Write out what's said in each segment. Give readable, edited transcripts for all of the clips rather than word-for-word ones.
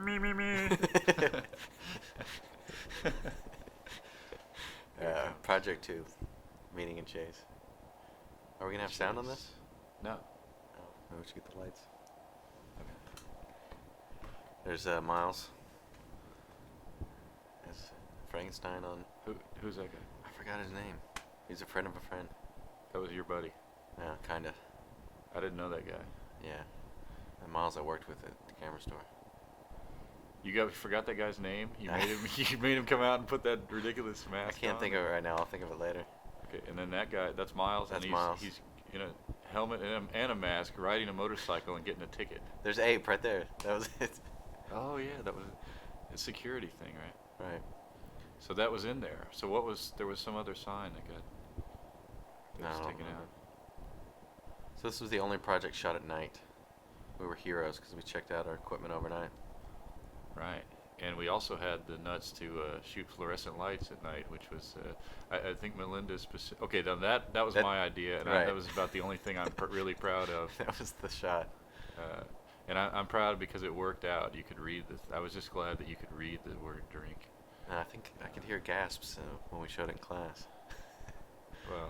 Me. Project 2, meeting and chase. Are we gonna have sound on this? No. Oh, maybe we should get the lights. Okay. There's Miles. There's Frankenstein on. Who's that guy? I forgot his name. He's a friend of a friend. That was your buddy. Yeah, kinda. I didn't know that guy. Yeah. And Miles I worked with at the camera store. You forgot that guy's name? You made him come out and put that ridiculous mask I can't on? think of it right now. I'll think of it later. Okay, and then that guy, that's Miles. That's and Miles. He's in a helmet and a mask, riding a motorcycle and getting a ticket. There's Ape right there. That was it. Oh yeah, that was a security thing, right? Right. So that was in there. So there was some other sign that was taken out. So this was the only project shot at night. We were heroes because we checked out our equipment overnight. Right. And we also had the nuts to shoot fluorescent lights at night, which was, I think Melinda's specific. Okay, now that was my idea, and right. that was about the only thing I'm really proud of. That was the shot. And I'm proud because it worked out. You could read I was just glad that you could read the word drink. And I think I could hear gasps when we showed it in class. Well,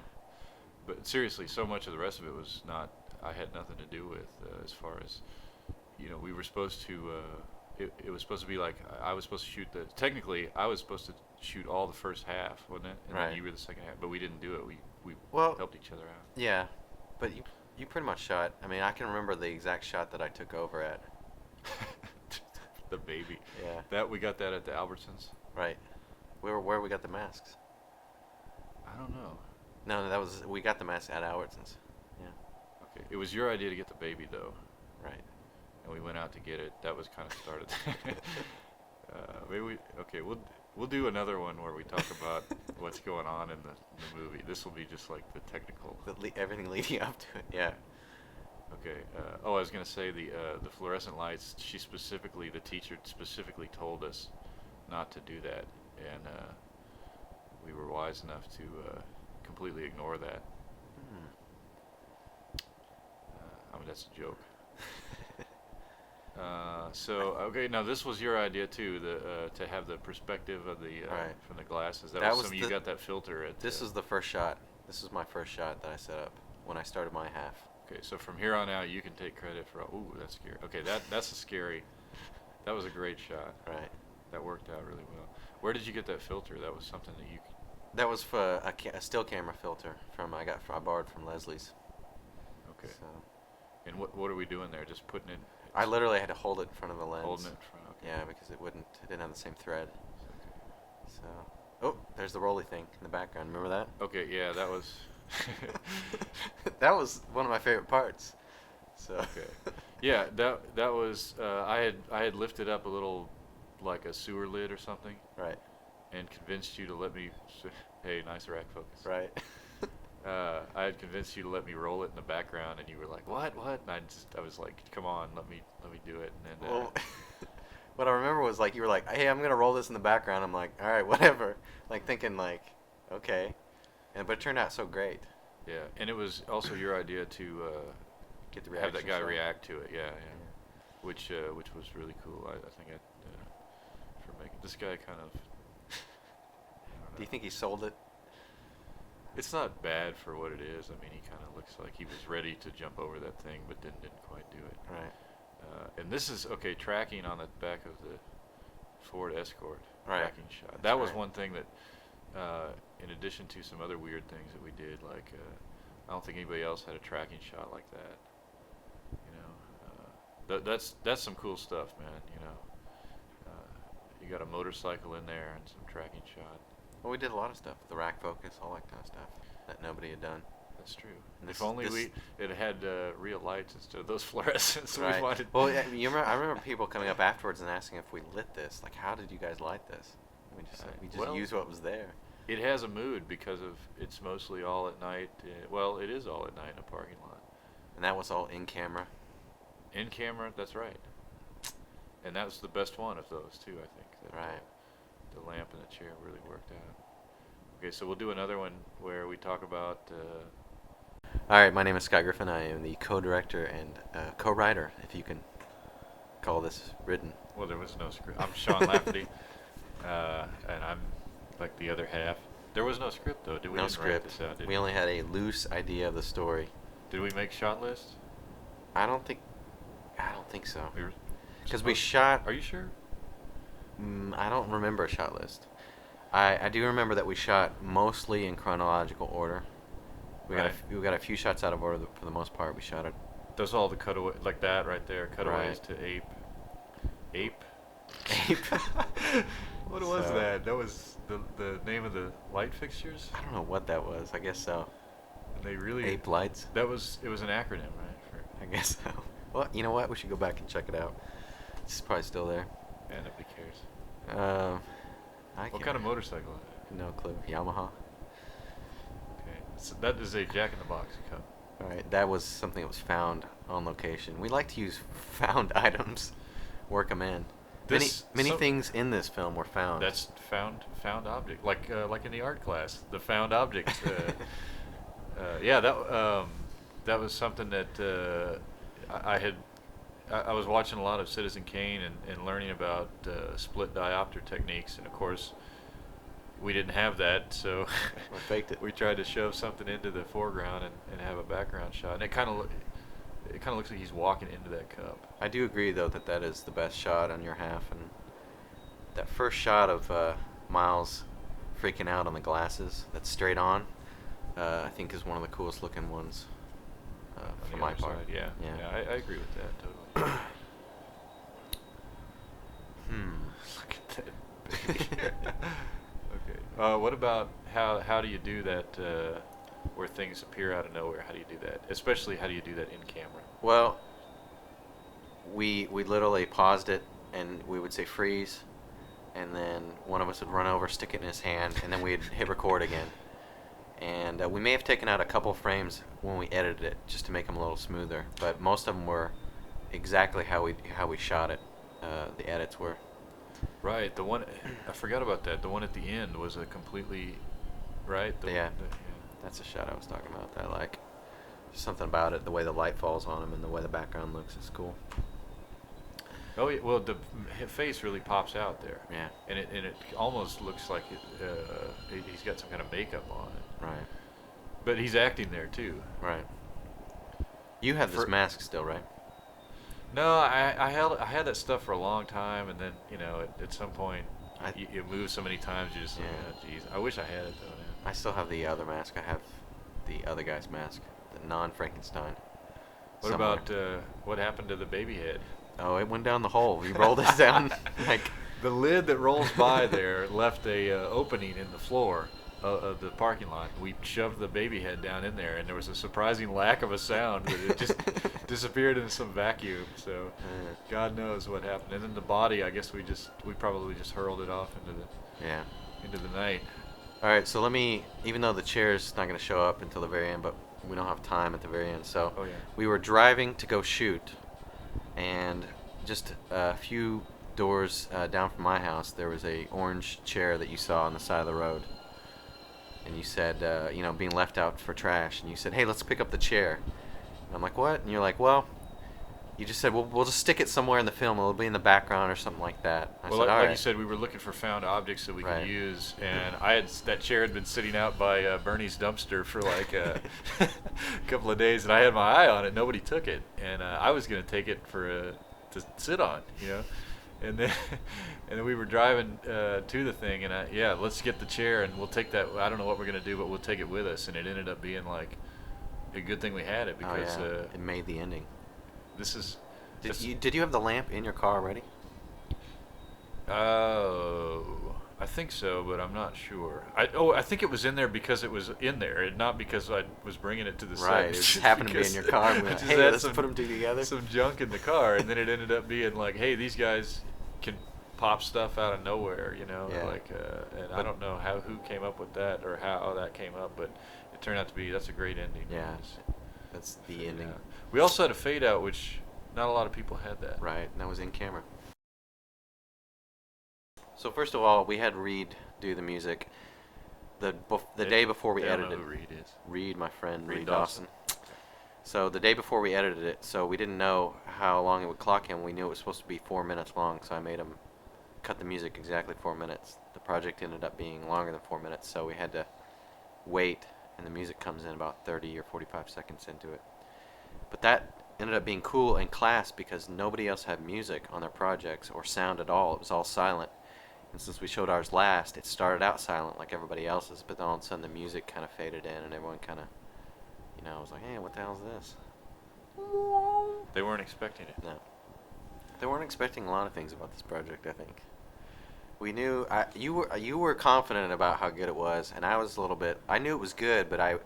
but seriously, so much of the rest of it was not. I had nothing to do with as far as, we were supposed to. It was supposed to be like I was supposed to shoot technically I was supposed to shoot all the first half, wasn't it? And right. then you were the second half, but we didn't do it. We helped each other out. Yeah, but you pretty much shot. I mean, I can remember the exact shot that I took over at. The baby. Yeah. We got that at the Albertsons. Right. Where we got the masks? I don't know. No, we got the masks at Albertsons. Yeah. Okay. It was your idea to get the baby though. Right. And we went out to get it. That was kind of started. We'll do another one where we talk about what's going on in the movie. This will be just like the technical. Everything leading up to it. Yeah. Okay. I was gonna say the fluorescent lights. The teacher specifically told us not to do that, and we were wise enough to completely ignore that. I mean, that's a joke. Okay, now this was your idea too, to have the perspective of the right. from the glasses. That was you got that filter at. This is the first shot. This is my first shot that I set up when I started my half. Okay, so from here on out, you can take credit for. Ooh, that's scary. Okay, that's a scary. That was a great shot. Right. That worked out really well. Where did you get that filter? That was something that you. That was for a still camera filter I borrowed from Leslie's. Okay. So. And what are we doing there? Just putting it. I literally had to hold it in front of the lens. Holding it in front. Okay. Yeah, because it didn't have the same thread. So, oh, there's the rolly thing in the background. Remember that? Okay, yeah, that was. That was one of my favorite parts. So. Okay. Yeah, that was. I had lifted up a little, like a sewer lid or something. Right. And convinced you to let me. Hey, nice rack focus. Right. I had convinced you to let me roll it in the background, and you were like, "What? What?" And I was like, "Come on, let me do it." And then, well, what I remember was like you were like, "Hey, I'm gonna roll this in the background." I'm like, "All right, whatever." Like thinking like, "Okay," but it turned out so great. Yeah, and it was also your idea to get the reaction. Have that guy react to it. Yeah. Which was really cool. I think for making this guy kind of. Do you think he sold it? It's not bad for what it is. I mean, he kind of looks like he was ready to jump over that thing, but didn't quite do it. Right. And this is tracking on the back of the Ford Escort. Right. Tracking shot. That was one thing that, in addition to some other weird things that we did, like I don't think anybody else had a tracking shot like that. That's some cool stuff, man. You got a motorcycle in there and some tracking shot. Well, we did a lot of stuff, the rack focus, all that kind of stuff that nobody had done. That's true. If only it had real lights instead of those fluorescents. Right. We wanted. Well, I remember people coming up afterwards and asking if we lit this. Like, how did you guys light this? We just used what was there. It has a mood because it's mostly all at night. Well, it is all at night in a parking lot. And that was all in camera. In camera, that's right. And that was the best one of those too, I think. Right. The lamp and the chair really worked out. Okay, so we'll do another one where we talk about. All right, my name is Scott Griffin. I am the co-director and co-writer, if you can call this written? Well, there was no script. I'm Shawn Lafferty, and I'm like the other half. There was no script though, did we? No Didn't write script. this out, did We only had a loose idea of the story. Did we make shot list? I don't think so. We were Because we supposed- shot. Are you sure? I don't remember a shot list. I do remember that we shot mostly in chronological order. Right. We got a few shots out of order for the most part. We shot it. Those all the cutaway like that right there. Cutaways Right. to ape. Ape. Ape. What was So- that? That was the name of the light fixtures. I don't know what that was. I guess so. And they really. Ape lights. It was an acronym, right? For, I guess so. Well, you know what? We should go back and check it out. It's probably still there. yeah, nobody cares. I What can't- kind of motorcycle is it? No clue. Yamaha. Okay. So that is a Jack in the Box cup. All right. That was something that was found on location. We like to use found items, work them in. This- many some- things in this film were found. That's found object, like in the art class, the found object. Yeah, that was something that I was watching a lot of Citizen Kane and learning about split diopter techniques, and of course we didn't have that, so We faked it. we tried to shove something into the foreground and have a background shot, and it kind of looks like he's walking into that cup. I do agree, though, that that is the best shot on your half, and that first shot of Miles freaking out on the glasses, that's straight on, I think is one of the coolest looking ones On for the my other part. side, yeah, Yeah. I agree with that totally. Look at that baby. Okay. What about how do you do that where things appear out of nowhere? How do you do that? Especially how do you do that in camera? Well, we literally paused it, and we would say freeze, and then one of us would run over, stick it in his hand, and then we'd hit record again. And we may have taken out a couple frames when we edited it, just to make them a little smoother. But most of them were exactly how we shot it. The edits were. Right. The one I forgot about that. The one at the end was a completely right. Yeah. That's the shot I was talking about. That I like. There's something about it, the way the light falls on him and the way the background looks is cool. Oh yeah, well the face really pops out there. Yeah. And it almost looks like he's got some kind of makeup on it. Right. But he's acting there too. Right. You have this For- mask still, right? No, I had that stuff for a long time, and then at some point you move so many times you just Yeah. geez, I wish I had it though. Man. I still have the other mask. I have the other guy's mask, the non-Frankenstein. What somewhere. about what happened to the baby head? Oh, it went down the hole. We rolled it down like. The lid that rolls by there left a opening in the floor of the parking lot. We shoved the baby head down in there, and there was a surprising lack of a sound. That it just disappeared into some vacuum. So God knows what happened. And then the body, I guess we probably just hurled it off into the night. All right, so let me. Even though the chair's not going to show up until the very end, but we don't have time at the very end. So Oh yeah. we were driving to go shoot, and just a few doors down from my house, there was a orange chair that you saw on the side of the road. And you said, being left out for trash. And you said, hey, let's pick up the chair. And I'm like, what? And you're like, well, you just said, well, we'll just stick it somewhere in the film. It'll be in the background or something like that. I Well, said, like, all like right. you said, we were looking for found objects that we Right. could use, and that chair had been sitting out by Bernie's dumpster for like a couple of days, and I had my eye on it. Nobody took it, and I was going to take it to sit on, and then we were driving to the thing, and let's get the chair, and we'll take that. I don't know what we're going to do, but we'll take it with us, and it ended up being like a good thing we had it because it made the ending. this is. Did you have the lamp in your car already? Oh, I think so, but I'm not sure. I think it was in there because it was in there, and not because I was bringing it to the Right, set. it just happened to be in your car. I And we went, just hey, had let's put them two together. some junk in the car, and then it ended up being like, hey, these guys can pop stuff out of nowhere, Yeah. and I don't know who came up with that or how that came up, but it turned out to be that's a great ending. Yeah, Just that's the fade ending. out. We also had a fade out, which not a lot of people had that. Right, and that was in camera. So first of all, we had Reed do the music. The day before we They don't edited. know who Reed is. Reed, my friend, Reed Reed Dawson. So the day before we edited it, so we didn't know how long it would clock him. We knew it was supposed to be 4 minutes long, so I made him cut the music exactly 4 minutes. The project ended up being longer than 4 minutes, so we had to wait, and the music comes in about 30 or 45 seconds into it. But that ended up being cool in class because nobody else had music on their projects or sound at all. It was all silent. And since we showed ours last, it started out silent like everybody else's, but then all of a sudden the music kind of faded in, and everyone kind of, was like, hey, what the hell is this? They weren't expecting it. No. They weren't expecting a lot of things about this project, I think. We knew, you were confident about how good it was, and I was a little bit, I knew it was good, but I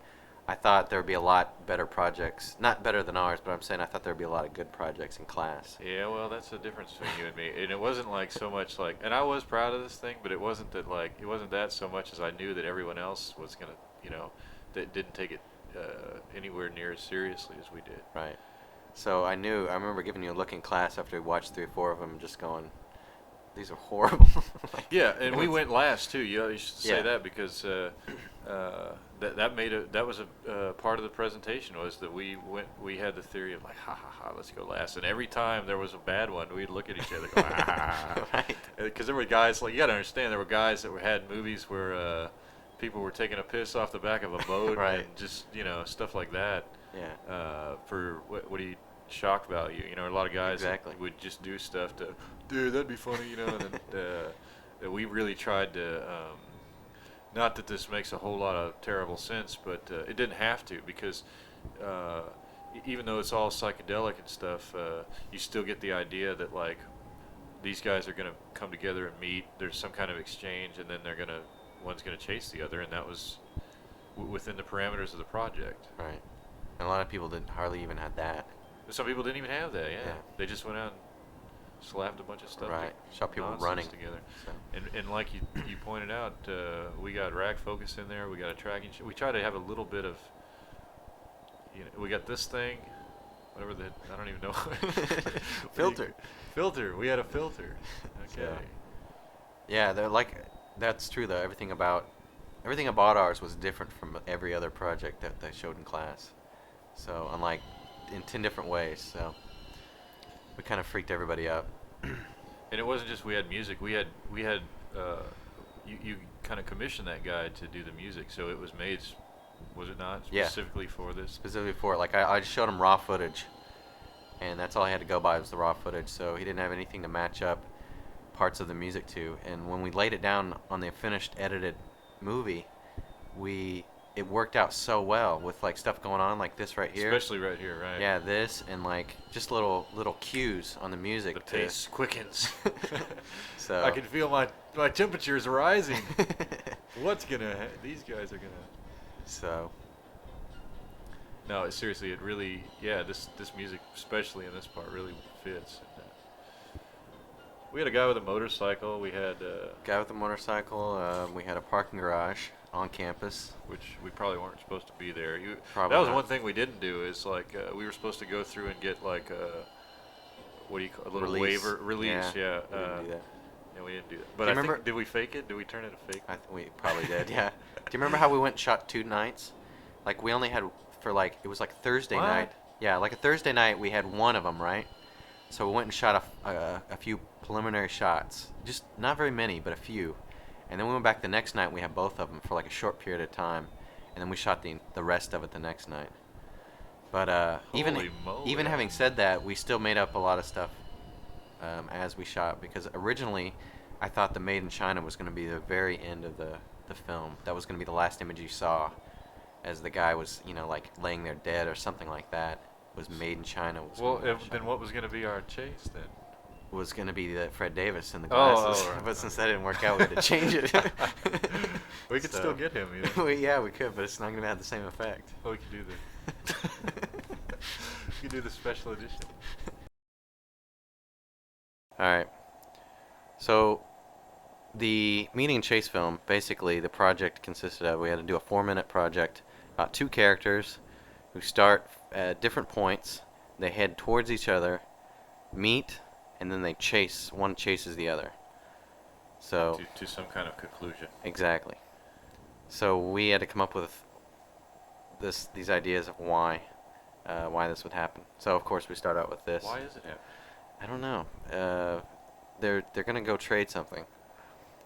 thought there would be a lot better projects. Not better than ours, but I'm saying I thought there would be a lot of good projects in class. Yeah, well, that's the difference between you and me. And it wasn't like so much like, and I was proud of this thing, but it wasn't that so much as I knew that everyone else was gonna, that didn't take it anywhere near as seriously as we did. Right. So I remember giving you a look in class after we watched 3 or 4 of them, just going, these are horrible. Yeah, and we went last too. You should say Yeah. that because that was a part of the presentation was that we had the theory of like ha ha ha, let's go last, and every time there was a bad one we'd look at each other and go ha ha ha. Right. Because there were guys, like, you gotta understand, there were guys that had movies where people were taking a piss off the back of a boat Right. and just stuff like that. Yeah. For what do you shock value? A lot of guys Exactly. would just do stuff to, dude, that'd be funny, and then we really tried to. Not that this makes a whole lot of terrible sense, but it didn't have to, because even though it's all psychedelic and stuff, you still get the idea that like these guys are gonna come together and meet. There's some kind of exchange, and then one's gonna chase the other, and that was within the parameters of the project. Right. And a lot of people didn't hardly even had that. Some people didn't even have that. Yeah, Yeah. they just went out and slapped a bunch of stuff. Right. Saw people nonsense running together. So. And like you pointed out, we got rack focus in there. We got a tracking. We try to have a little bit of. We got this thing, whatever I don't even know. Filter. Filter. We had a filter. Okay. So, yeah, that's true though. Everything about ours was different from every other project that they showed in class. So unlike in 10 different ways. So we kind of freaked everybody out. And it wasn't just we had music. We had you kind of commissioned that guy to do the music, so it was made. Was it not Yeah. specifically for this? Specifically for it. Like I just showed him raw footage, and that's all I had to go by was the raw footage. So he didn't have anything to match up parts of the music to. And when we laid it down on the finished edited movie, it worked out so well with like stuff going on like this right here. Especially right here, right? Yeah, this and like just little cues on the music. The pace quickens. So I can feel my temperature's rising. What's gonna? These guys are gonna. So No, seriously, it really, this music, especially in this part, really fits. And, we had a guy with a motorcycle. We had guy with a motorcycle. We had a parking garage on campus. which we probably weren't supposed to be there. Probably that was not. one thing we didn't do is like we were supposed to go through and get like what do you call a little Release. waiver release? Yeah, We didn't do that. yeah, we didn't do that. But you I remember- think, did we fake it? Did we turn it a fake? I think we probably did. Yeah. Do you remember how we went and shot 2 nights? Like we only had for like it was like Thursday What? night. Yeah, like a Thursday night we had one of them, right? So we went and shot a few preliminary shots, just not very many, but a few. And then we went back the next night. And we had both of them for like a short period of time, and then we shot the rest of it the next night. But Holy moly. even having said that, we still made up a lot of stuff as we shot, because originally I thought the Made in China was going to be the very end of the film. That was going to be the last image you saw, as the guy was like laying there dead or something like that. Was Made in China. Well, then what was going to be our chase then? Was going to be the Fred Davis in the Oh, glasses, right. but since that didn't work out, we had to change it. We could So- still get him. You know? Yeah, we could, but it's not going to have the same effect. Oh, we could do we could do the special edition. All right. So the Meeting and Chase film, basically the project consisted of, we had to do a 4-minute project about 2 characters who start at different points. They head towards each other, meet, and then they chase. One chases the other. So To some kind of conclusion. exactly. So we had to come up with these ideas of why. why this would happen. So of course we start out with this. Why is it happening? I don't know. They're gonna go trade something.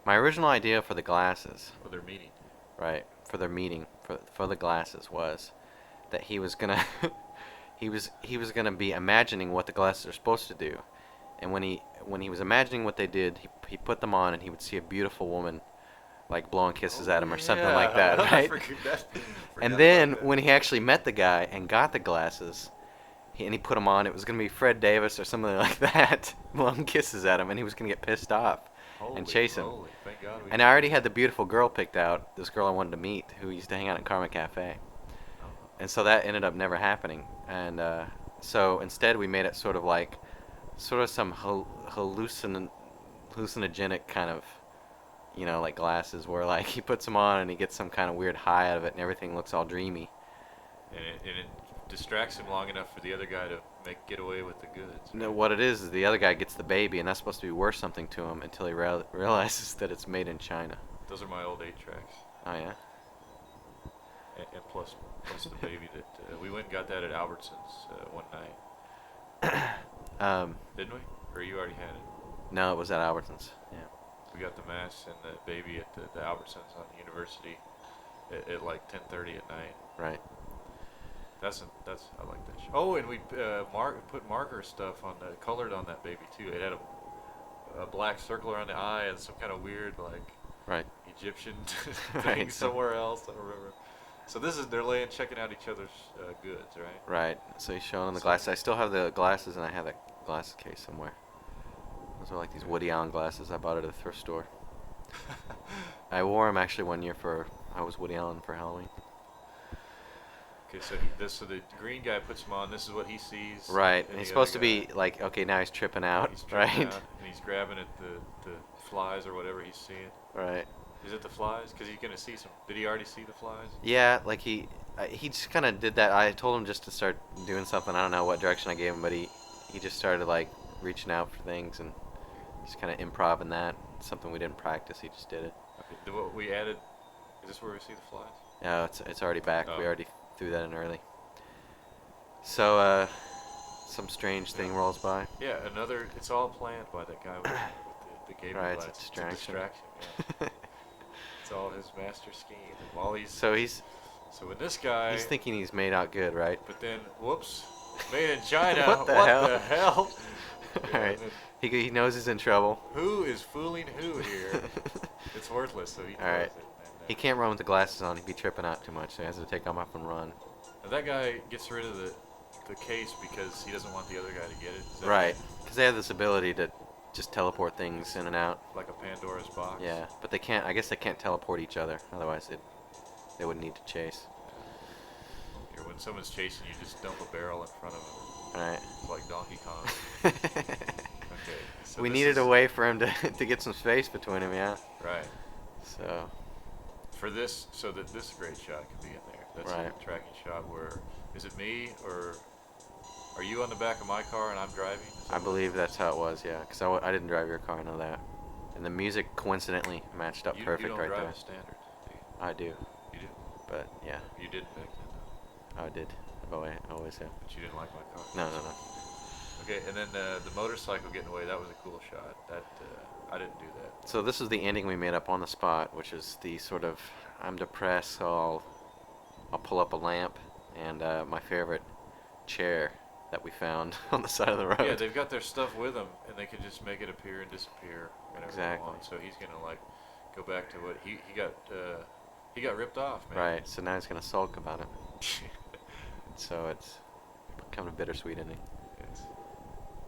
My original idea for the glasses, Well, they're meeting. right, for their meeting for the glasses was that he was gonna he was gonna be imagining what the glasses are supposed to do, and when he was imagining what they did, he put them on and he would see a beautiful woman like blowing kisses at him or something like that, I right? forgot And then about that. when he actually met the guy and got the glasses, and he put them on, it was gonna be Fred Davis or something like that blowing kisses at him, and he was gonna get pissed off and chase him. Holy, thank God we And I already had the beautiful girl picked out, this girl I wanted to meet, who used to hang out at Karma Cafe. And so that ended up never happening. And so instead we made it sort of some hallucinogenic kind of, like glasses where like he puts them on and he gets some kind of weird high out of it and everything looks all dreamy. And it distracts him long enough for the other guy to get away with the goods. No, what it is the other guy gets the baby and that's supposed to be worth something to him until he realizes that it's made in China. Those are my old 8 tracks. Oh yeah? And plus the baby that we went and got that at Albertsons one night. Didn't we? Or you already had it? No, it was at Albertsons. Yeah. We got the mass and the baby at the Albertsons on University at like 10:30 at night. Right. That's I like that show. Oh, and we put marker stuff on colored on that baby too. It had a black circle around the eye and some kind of weird like Right. Egyptian Right, thing so- somewhere else. I don't remember. So they're checking out each other's goods, right? Right. So he's showing him the glasses. I still have the glasses, and I have that glasses case somewhere. Those are like these Woody Allen glasses I bought at a thrift store. I wore them actually one year I was Woody Allen for Halloween. Okay, so the green guy puts him on. This is what he sees. Right. and And he's the supposed other to guy- be like, okay, now he's tripping out. He's tripping Right. out, and he's grabbing at the flies or whatever he's seeing. Right. Is it the flies? Because he's gonna see some. Did he already see the flies? Yeah, like he just kind of did that. I told him just to start doing something. I don't know what direction I gave him, but he just started like reaching out for things and just kind of improv in that. Something we didn't practice. He just did it. Okay. What we added. Is this where we see the flies? No, it's already back. Oh. We already threw that in early. So some strange thing rolls by. Yeah, another. It's all planned by that guy with the gamer Right, it's a glass. distraction. Yeah. It's all his master scheme. And while he's So he's when this guy. he's thinking he's made out good, right? But then, whoops, made in China. What the hell? Yeah, All right. and then He knows he's in trouble. who is fooling who here? It's worthless, so he throws Alright. it. And, He can't run with the glasses on. He'd be tripping out too much. So he has to take them off and run. Now that guy gets rid of the case because he doesn't want the other guy to get it. Is that Right. Because they have this ability to just teleport things in and out. like a Pandora's box? Yeah. But they can't. I guess they can't teleport each other. Otherwise, they would need to chase. Or when someone's chasing you, just dump a barrel in front of them. All right. It's like Donkey Kong. Okay. So We this needed is- a way for him to get some space between him. Yeah. Right. So. For this, so that this great shot could be in there. That's Right. a tracking shot where, is it me or are you on the back of my car and I'm driving? Is that I what- believe that's how it was, yeah. Because I didn't drive your car, I know that. And the music coincidentally matched up you perfect don't right drive there. a standard, do you? I do, You do? but yeah, You did back then, I did. I always have. but you didn't like my car. No. Okay, and then the motorcycle getting away, that was a cool shot. That I didn't do that. So this is the ending we made up on the spot, which is the sort of I'm depressed, so I'll pull up a lamp and my favorite chair that we found on the side of the road. Yeah, they've got their stuff with them, and they can just make it appear and disappear whenever they Exactly. want. So he's gonna like go back to what he got ripped off, man. Right. So now he's gonna sulk about it. So it's kind of a bittersweet ending. Yes.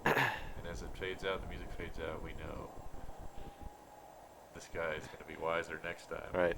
And as it fades out, the music fades out, we know this guy is going to be wiser next time. Right.